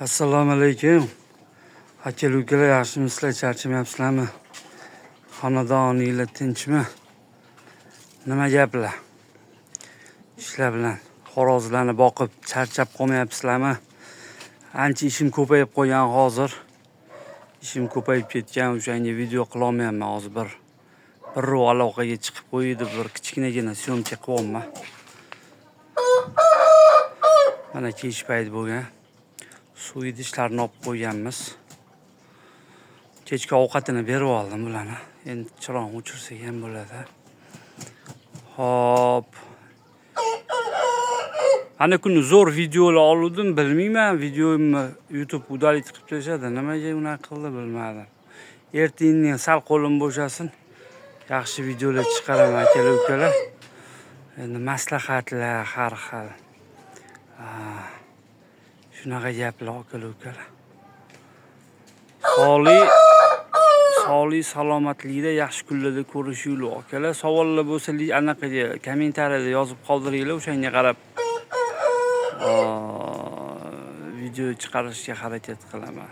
Assalomu alaykum. Aka-ukalar, yaxshimisizlar? Charchamayapsizlarmi? Xonadoninglar tinchmi? Nima gaplar? Ishlar bilan xorozlarni boqib charchab qolmayapsizlarmi? Ancha ishim ko'payib qolgan hozir. Ishim ko'payib ketgan, o'shanga video qila olmayapman hozir. Bir aloqaga chiqib qo'ydi, bir kichkinagina syomka qilyapman. Mana kech payt bo'lgan. Suv idishlarni olib qo'yganmiz. Kechki ovqatini berib oldim bularni. Endi chiroqni o'chirsak ham bo'ladi. Hop. Ana kuni zo'r videolar oldim, bilmayman, videomni YouTube udalit qilib tashladi. Nimaga unaqa qildi bilmadim. Ertaga sal qo'lim bo'shasin, yaxshi videolar chiqaraman aka-ukalar. Endi maslahatlar har xil. Shunaqa gaplar aka-ukalar. Sog'lik, salomatlikda yaxshi kunlarda ko'rishinglar akalar. Savollar bo'lsa, anaqaga kommentariyada yozib qoldiringlar, o'shanga qarab video chiqarishga harakat qilaman.